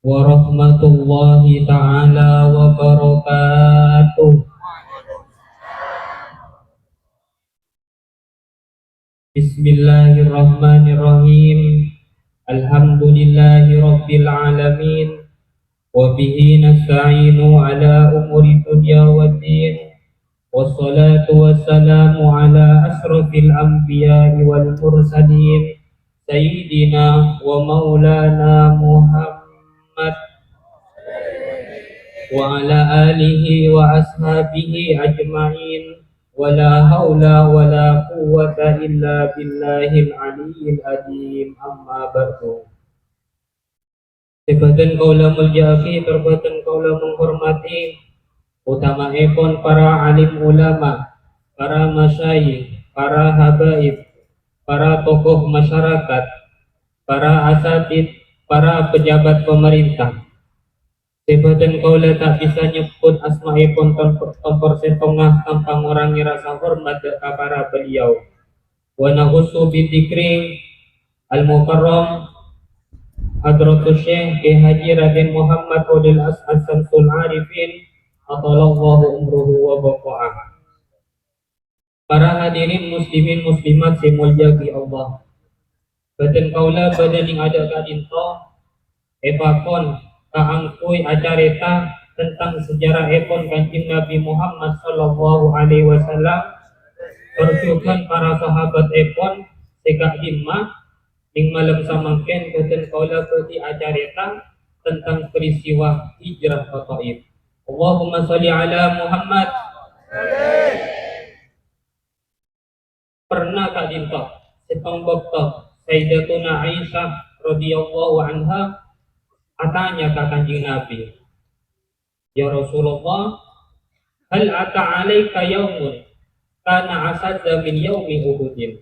warahmatullahi ta'ala wabarakatuh. Bismillahirrahmanirrahim. Alhamdulillahi rabbil alamin. Wabihi nasta'inu ala umuri dunya waddin. Wassalatu wassalamu ala asrafil anbiya'i wal mursalin, Sayyidina wa maulana Muhammad wa ala alihi wa ashabihi ajma'in. Wala haula wala quwwata illa billahil aliyyil azim. Amma ba'du. Sebadan kaula mulyaki, terbadan kaula menghormati utamaipun para alim ulama, para masyayikh, para habaib, para tokoh masyarakat, para asatid, para pejabat pemerintah. Sebadan kaula tak bisa nyebut asmaipun tompor setengah tanpa ngurangi rasa hormat kepada beliau. Wa nahusu bidzikri al-mukarram Hadratus Syekh Ki Haji Raden Muhammad Odil As'ad Samsul Arifin Atalallahu umruhu wa baqa'ah. Para hadirin muslimin muslimat semulia di Allah. Badan kaula badan yang ada kadinto epakon kaangkui acarita tentang sejarah epon Kanjeng Nabi Muhammad sallallahu alaihi wasallam, perjukan para sahabat epon sekak lima ing malam samangken badan kaula badi acarita tentang peristiwa hijrah ke Taif. Allahumma sholli ala Muhammad. Pernah kak dinto setong bokto Sayyidatuna Aisyah radhiyallahu anha katanya ke Kanjeng Nabi, ya Rasulullah, hal ata alaika yaumun kana asadza min yaumi Uhudin.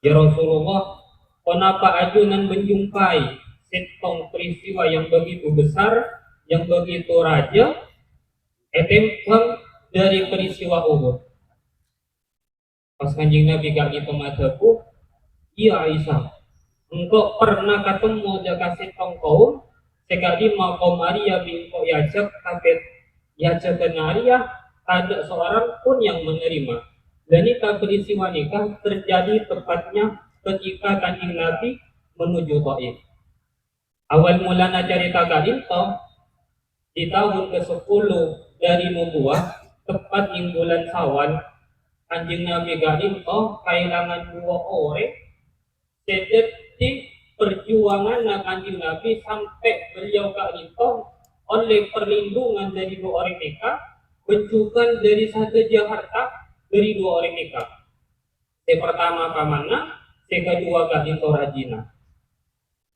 Ya Rasulullah, kenapa ajunan menjumpai setong peristiwa yang begitu besar, yang begitu raja, etempang dari peristiwa Uhud. Pas Kanjeng Nabi gak gitu madhabu, iya Aisyah, engkau pernah ketemu jaga setong kaum sekali mau kaum Maria bingko yajak kaget yajak kenaria, ada seorang pun yang menerima. Dan nikah peristiwa nikah terjadi tepatnya ketika Kanjeng Nabi menuju Taif. Awal mulanya cerita kadinto di tahun ke-10 dari nubuah, tepat di bulan Syawal, Kanjeng Nabi kadinto kehilangan dua orang sedetik perjuangan Kanjeng Nabi sampai beliau kadinto oleh perlindungan dari dua orang nikah, bencukan dari sahaja harta dari dua orang nikah. Yang pertama pamanna, yang kedua kadinto rajina.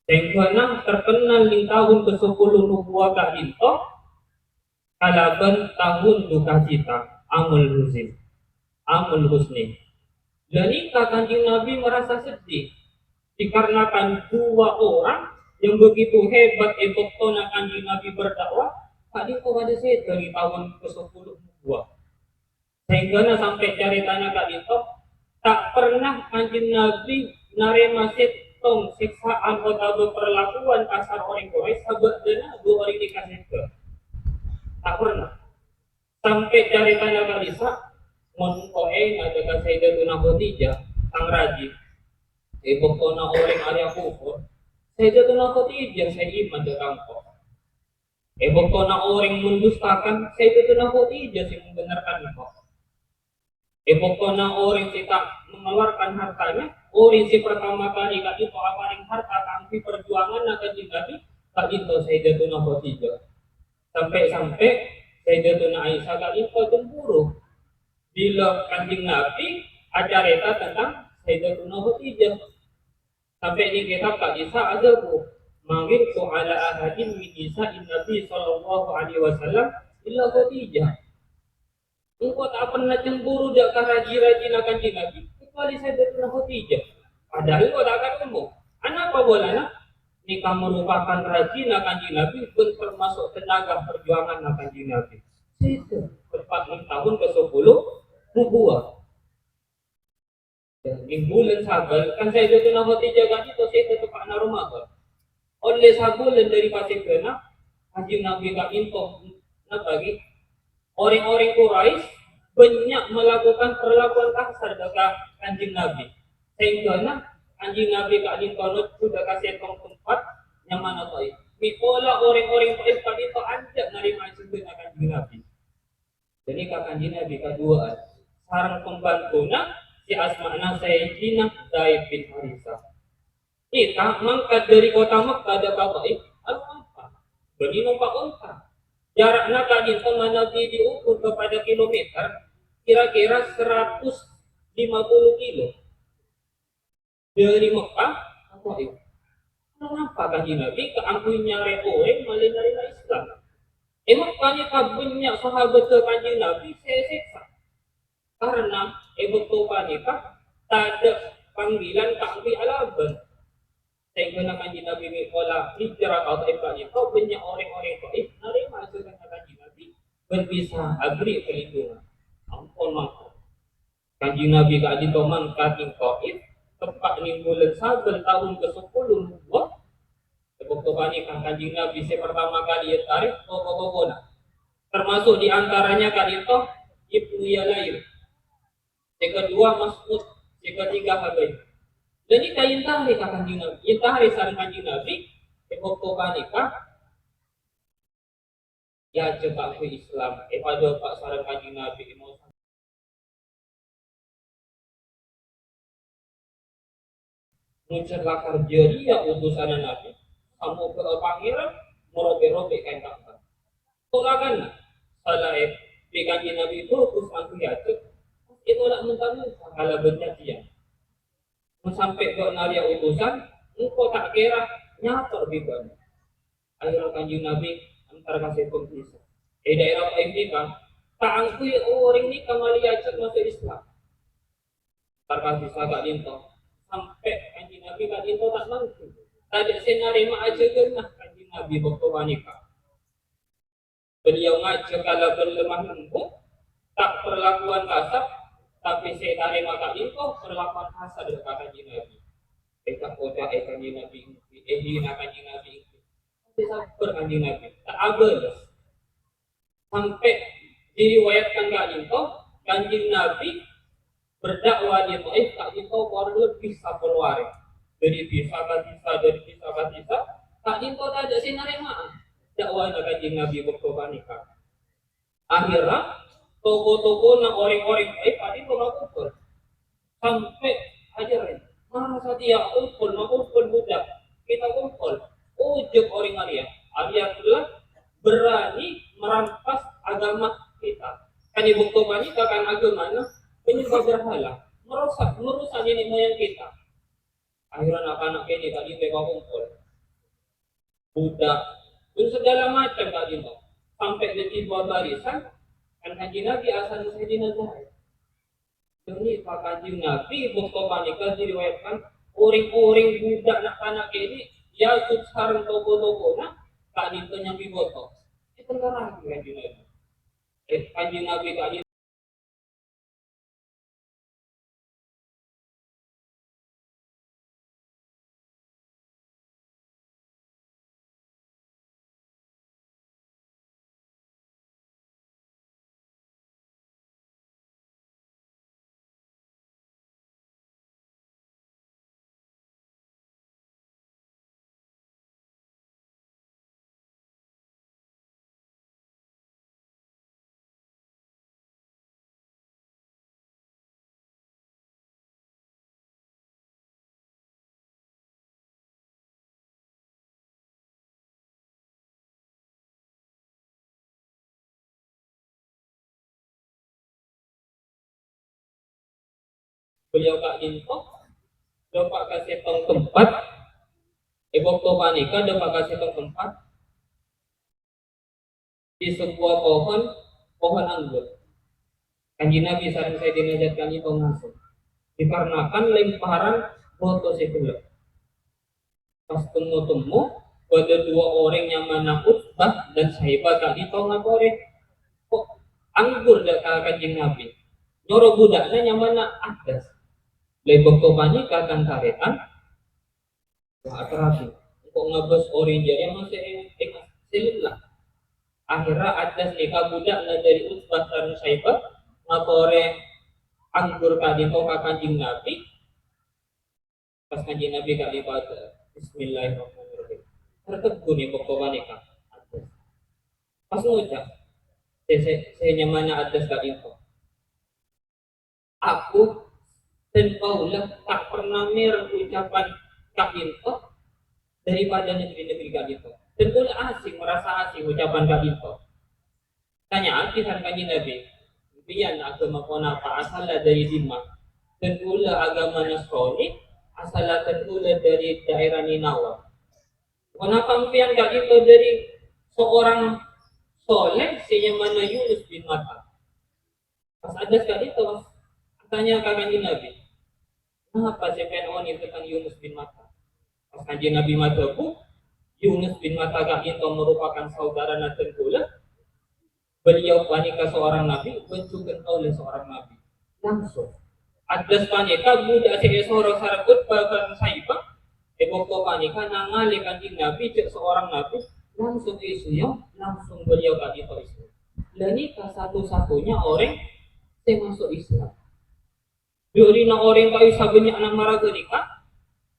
Yang keenam terkenal di tahun ke-10 nubuah kadinto kalaban tahun duka cita, amul husni. Jadi Kanjeng Nabi merasa sedih dikarenakan dua orang yang begitu hebat ebokona Kanjeng Nabi berdakwah kadinto pada saya dari tahun ke-10 nubuah. Sehingga sampai ceritanya kadinto tak pernah Kanjeng Nabi narema setong siksaan atau perlakuan kasar orang Quraisy sabadana dua orang nikah juga. Tak pernah. Sampai ceritanya kalisa mon koe ada Sayyidatuna Khadijah sang raji. Ibukona orang Arya kufur. Sayyidatuna Khadijah saya iman dengan kau. Ibukona orang mendustakan Sayyidatuna Khadijah yang membenarkan kau. Pokoknya orang kita mengeluarkan hartanya, orang si pertama kali kak itu paling harta kampi perjuangan Kanjeng Nabi kak itu Sayyidatuna Khadijah. Sampai Sayyidatuna Aisyah kak itu cemburu bila Kanjeng Nabi acarita tentang Sayyidatuna Khadijah. Sampai di kitab kak Isa ada bu manggil ala ahadin min nisa'in Nabi sallallahu alaihi wasallam illa Khadijah. Engkau tak pernah cemburu jaka raji-raji Kanjeng Nabi kecuali Sayyidatuna Khadijah. Padahal engkau tak akan ngomong. Apa bolehnya? Nikah merupakan raji Kanjeng Nabi pun termasuk tenaga perjuangan Kanjeng Nabi. Itu tepat tahun ke-10 nubuah. Di bulan Sabar kan Sayyidatuna Khadijah kan itu saya tepat Ramadan. oleh sabulan dari pasir kena kanjeng Nabi kak minto na bagi orang-orang Quraisy banyak melakukan perlakuan kasar dekat kanjeng Nabi sehingga na kanjeng Nabi kak minto sudah kasih tempat yang mana tahu mikola orang-orang Quraisy kak minto anjak nerima sebenarnya kanjeng Nabi jadi kak kanjeng Nabi kedua sarang pembantunya si Asma'na Sayyidina Zaid bin Harithah kita mangkat dari kota Makkah ada Taif, apa? Beri numpak unta. Jaraknya kali teman Nabi diukur kepada kilometer, kira-kira 150 kilo. Dari Makkah ke Taif. Kenapa kaji Nabi keampunya rekoe malah dari Islam? Emang banyak banyak sahabat ke kaji Nabi saya seksa. Karena betul panika tak ada panggilan takwi alaban. Sehingga kanjeng Nabi Mikola hijrah atau ibadahnya kau banyak orang-orang Taif nari masuk dengan kanjeng Nabi berpisah agri pelindungan ampun maka kanjeng Nabi kanjeng Toman kanjeng Taif tepat di bulan Saban tahun ke-10 buah sebab kanjeng Nabi saya pertama kali tarik bobo-bobona termasuk diantaranya kali itu Ibnu Yalail yang kedua Mas'ud yang ketiga Habaib. Jadi kain tarik kanjeng Nabi, ya tarik sareng kanjeng Nabi, waktu panika, ya coba ke Islam, pada pak sareng kanjeng Nabi mau mencelakar jariah utusan Nabi, kamu ke pangeran, merobek-robek kain kakak. Tolakan, salah di kanjeng Nabi itu utusan kuyacuk, itu nak mentang-mentang ala berjadian. Sampai ke naria utusan, engkau tak kira nyator di bawah. Akhirnya kanjeng Nabi antar kasih pengpisah. Daerah ini kan, tak angkui orang ini kembali aja masuk Islam. Terkasih sagak linto, sampai kanjeng Nabi kan linto tak mampu. Tadi saya nerima aja genah kanjeng Nabi waktu wanita. Beliau ngajak kalau berlemah lembut, tak perlakuan kasar, tapi saya nerima kak linto perlakuan kasar dari kanjeng Nabi. Eka kota kanjeng Nabi, dina kanjeng Nabi. Sabar kanjeng Nabi, tak abel. Sampai diriwayatkan kali itu kanjeng Nabi berdakwah di Taif tak itu kurang lebih 10 hari. Dari bisa tak itu tak ada sinarimaan dakwah kanjeng Nabi berkomunikasi. Akhirnya toko-toko na orang-orang Taif tadi mengumpul sampai ajaran masa dia kumpul budak kita kumpul ujuk orang Arya telah berani merampas agama kita. Kan ibu wanita kan agamanya penyembah berhala, merusak nenek moyang kita. Akhirnya anak-anak ini tadi mereka kumpul, budak, dan segala macam tadi itu. Sampai di tiba barisan, kan kanjeng Nabi asal Sayyidina Zaid. Jadi Pak kanjeng Nabi ibu wanita diriwayatkan orang-orang budak anak-anak ini ya sekarang toko-toko nah tak itu yang dibotok. Itu kan kanjeng Nabi. Kanjeng Nabi tadi beliau kak info, dapat kasih tong tempat, waktu panika dapat kasih tong tempat di sebuah pohon anggur. Kanjeng Nabi saat saya dinajatkan itu langsung, dikarenakan lemparan foto sebelah. Pas temu pada dua orang yang mana Utbah dan Saibah tadi tahu ngapore kok anggur dak kanjeng Nabi. Nyoro budaknya yang mana adas. Lebok topani kakan karetan wah terapi kok ngabas orange yang masih silin lah. Akhirnya ada nikah budak na dari Utbah dan Syaibah ngatore anggur kadito ka Kanjeng Nabi. Pas Kanjeng Nabi kali pada Bismillahirrahmanirrahim. Tertegun ya pokoknya nikah. Pas ngucap, saya nyamanya atas kadito. Aku dan kaulah tak pernah mereng ucapan kadito daripada negeri-negeri kadito. Dan kaulah asing, merasa asing ucapan kadito. Tanya artisan Kanjeng Nabi. Pian agama apa asal dari Dimah. Dan kaulah agama Nasrani asal dari daerah Ninawa. Kenapa pian kadito dari seorang soleh mana Yunus bin Matta. Pas ada sekali itu tanya Kanjeng Nabi, kenapa CPNO ini tentang Yunus bin Matta? Pas Kanjeng Nabi madaku, Yunus bin Matta itu merupakan saudara Nathan Kula. Beliau panika seorang nabi, bencukan oleh seorang nabi. Langsung. Adas panika budak saya seorang sarakut bahkan Saibah. Eboko panika nangali Kanjeng Nabi cek seorang nabi. Langsung isunya, langsung beliau itu Islam. Dan ini satu-satunya orang yang masuk Islam. Dari orang kau sabunnya anak maraga nikah,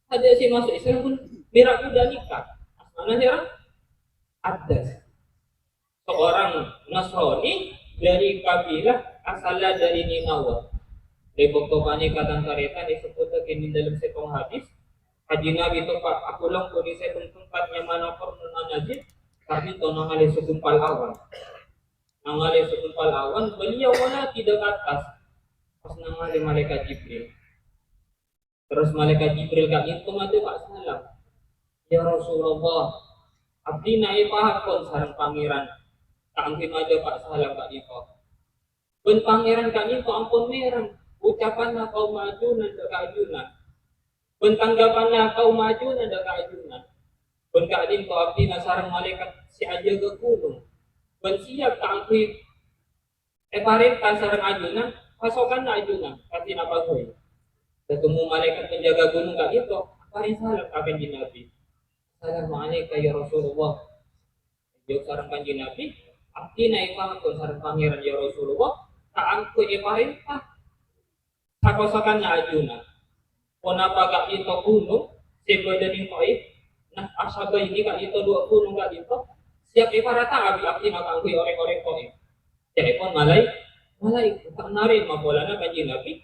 ada si masuk Islam pun birak udah nikah. Mana sih orang? Ada seorang Nasrani dari kabilah asalnya dari Ninawa. Di buktokannya kata kareta disebut lagi dalam setong hadis. Haji Nabi itu Pak, aku lang kuni saya tempatnya mana pernah najib, tapi itu nangali segumpal awan. Nangali segumpal awan, beliau mana tidak ke atas. Pas nangali malaikat Jibril. Terus malaikat Jibril kak itu mati Pak Salam. Ya Rasulullah, abdi naik pahakon sarang pangeran. Kangkin aja Pak Salam kak itu. Ben pangeran kak itu ampun merang. Ucapannya kau maju nanti keajunan. Ben tanggapannya kau maju nanti keajunan. Ben kak itu abdi sarang malaikat si aja ke gunung. Ben siap kangkin parentah sarang ajunan. Pasokan na ajunan. Kasi napagoy. Ketemu malaikat penjaga gunung kak itu. Parin salam Kanjeng Nabi. Assalamualaikum ya Rasulullah. Jawab sarang Kanjeng Nabi. Abdi naipangkon sarang pangeran ya Rasulullah. Kaangko iparintah. Pasokan na ajunan. Kenapa kak itu gunung. Sebadaning toib. Nah asabay ini kak itu dua gunung kak itu. Siap iparata abdi nakangkoy orang-orang toib. Jadi pun malai tak narin mabola na Kanjeng Nabi.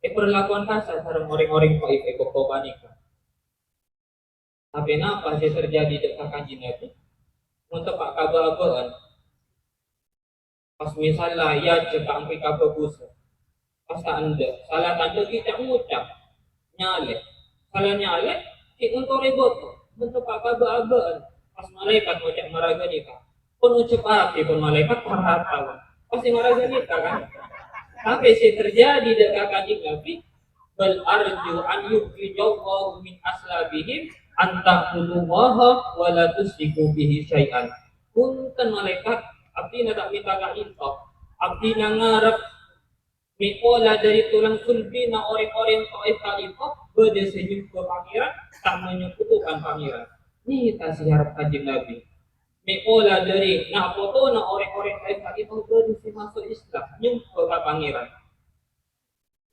Perlakuan kasar sarang orang-orang toib panika. Tapi kenapa sih terjadi dekat Kanjeng Nabi? Untuk pak kabar-kabaran. Pas misalnya ya cekak angki kababusa. Pas tak anda, salah tanda kita ngucap nyale. Salah nyale, untuk ribut. Untuk pak kabar-kabaran. Pas malaikat ngucap maraga nikah. Pun ucap hati pun malaikat perhatawa. Pasti maraga nikah kan? Tapi sih terjadi dekat Kanjeng Nabi. Bal arju an yukhrijallahu min aslabihim antaqulullaha wa la tusyriku bihi syai'an. Punten malaikat abdi na tak minta ka into. Abdi na ngarep mikola dari tulang sulbi na orang-orang taif ka into bade senyum ke pangeran tak menyekutukan pangeran. Ini tak siharap Kanjeng Nabi. Mikola dari na foto na orang-orang taif ka into bade si masuk Islam nyum ke pangeran.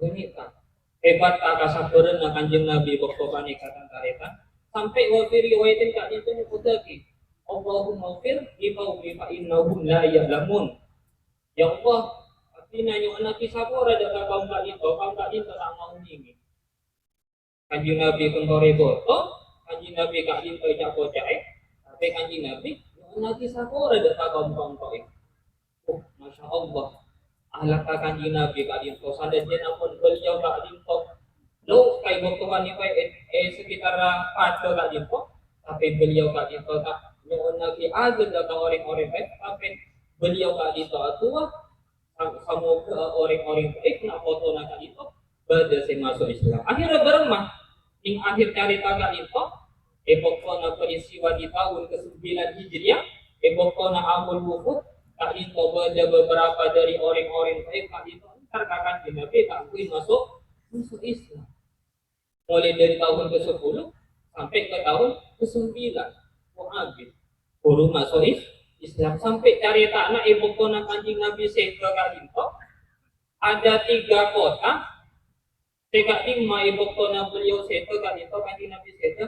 Ini tak hebat tak kasabaran na Kanjeng Nabi waktu panika tantareta sampai waktu riwayatin kak itu nyebut lagi Allahumma fir liqaumi fa innahum la ya'lamun. Ya Allah, artinya yung anak kisapura daga kaum kak itu tak mau ini. Kanjeng Nabi kontore boto, Kanjeng Nabi kak itu jago jae, tapi Kanjeng Nabi yung anak kisapura daga kaum itu. Oh, Masya Allah. Ahlak Kanjeng Nabi kak itu sadar dia pun beliau kak itu. Lo kay buktukan niyo sekitar 4 kak itu, tapi beliau kak itu tak noon nag-iagad ang orang-orang tapi beliau kak dito atua kamu orang-orang baik na foto na kak dito bada si masuk Islam. Akhirnya beremah ing akhir cerita kak dito epok ko na peristiwa di tahun ke-9 Hijriah epok ko na amul wukud kak dito bada beberapa dari orang-orang baik kak dito ntar kakak Nabi tak masuk Islam. Mulai dari tahun ke-10 sampai ke tahun ke-9 Mu'abid baru masuk Islam. Sampai cerita anak ibu kota Kanjeng Nabi Seka Kalinto ada 3 kota Seka 5 ibu kota beliau Seka Kalinto Kanjeng Nabi Seka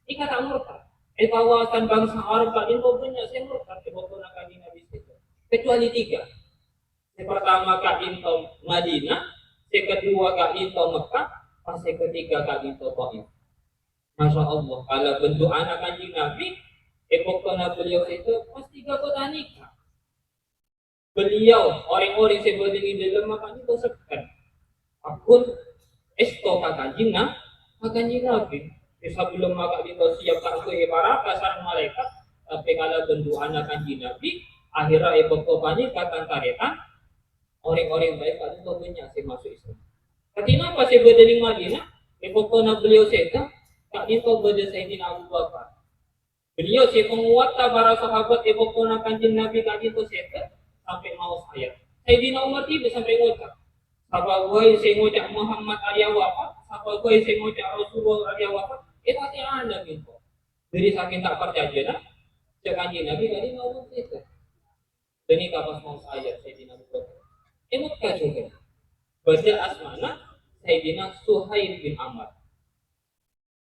ini kata murtad. Kawasan bangsa Arab Kalinto banyak yang murtad ibu kota Kanjeng Nabi Seka kecuali 3. Yang pertama Kalinto Madinah, yang kedua Kalinto Mekah, pas yang ketiga Kalinto Taif. Masya Allah, kalau bentuk anak Kanjeng Nabi kota beliau itu pas 3 kota nikah. Beliau orang-orang sebelum ini dalam makanya itu sekan. Akun esto Kanjeng Nabi. Sebelum maka itu siapkan ke para kasar malaikat. Tapi kalau bentuk anak Kanjeng Nabi, akhirnya kota nikah tantaretan orang-orang baik itu banyak sih masuk Islam. Ketika pas sebelum di Madinah, kota beliau seka, tak itu beda Sayyidina Abu Bakar. Beliau si penguat para sahabat kota Kanjeng Nabi tadi itu seka sampai mau saya. Sayyidina Umar tiba sampai ngucap. Apa gue sing ngucap Muhammad arya wafat, apa gue sing ngucap Rasulullah arya wafat, itu hati anda gitu. Jadi saking tak percaya nah, Kanjeng Nabi tadi mau itu. Ini kapas mau saya Sayyidina Abu Bakar. Emang juga. Baca asmana Sayyidina Suhaib bin Amr.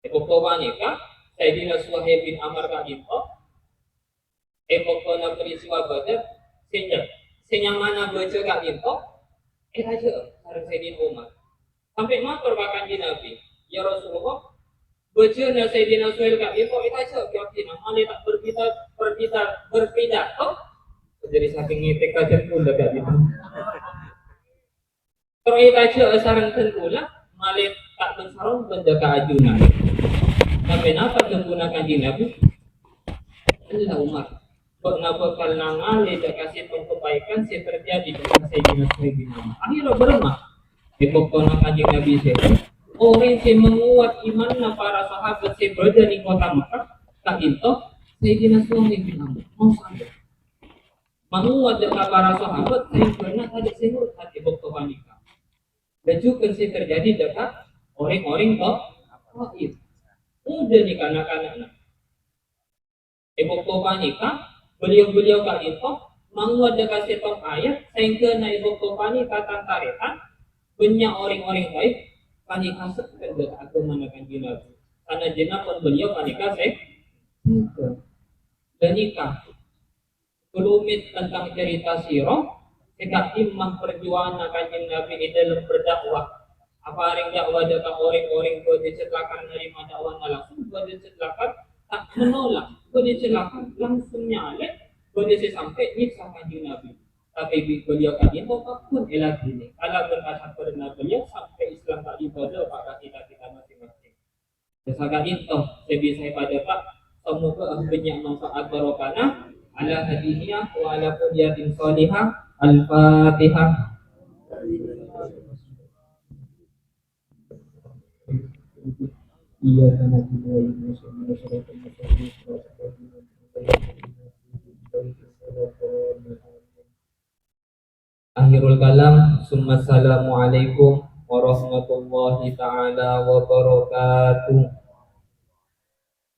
Pokoknya kan Sayyidina Suhaib bin Amr kan itu. Pokoknya peristiwa Badar senyang mana baca kak itu. Aja harus Sayyidina Umar. Sampai matur ke Kanjeng Nabi, ya Rasulullah, baca Sayyidina Suhaib kak itu aja yakin amale tak berpidato. Jadi saking ngitik aja pun dekat itu. Terus kita aja sarang tengkula, malah tak bersarung menjaga ajunan. Sampai napa tengkula Kanjeng Nabi? Inilah Umar. Kok napa kalangan dia kasih kebaikan si terjadi dengan Sayyidina Suhaib bin Amr. Akhirnya beremah. Di kota Kanjeng Nabi saya. Orang yang menguat iman para sahabat si berada di kota Mekah, tak itu Sayyidina Suhaib bin Amr. Mau sampai. Menguat dengan para sahabat, saya pernah ada sehut hati kota Mekah. Dan juga sih terjadi dekat orang-orang Taif. Udah nih kanak-kanak. Ibu kota nikah, beliau-beliau kak itu menguat dekat setong ayat sehingga na ibu kota nikah tantaretan banyak orang-orang baik kanikah sekedar dekat agama Kanjeng Nabi. Karena jenah pun beliau kanikah dan nikah. Rumit tentang cerita sirah. Tidak imam perjuangan Kanjeng Nabi di dalam berdakwah. Apa yang dakwah dekat orang-orang kau dicelakan dari dakwah langsung, kau dicelakan tak menolak, kau dicelakan langsung nyalek, kau sampai nyiksa Kanjeng Nabi. Tapi beliau kan itu apapun elah ini. Kalau berkata pernah beliau sampai Islam tak ibadah pada kita masing-masing. Sesaat itu sebisa pada Pak, semoga banyak manfaat barokah ala hadiyah wa ala kuliyatin salihah. Al-Fatihah. Iya karena kita ini akhirul kalam. Assalamualaikum warahmatullahi taala wabarakatuh.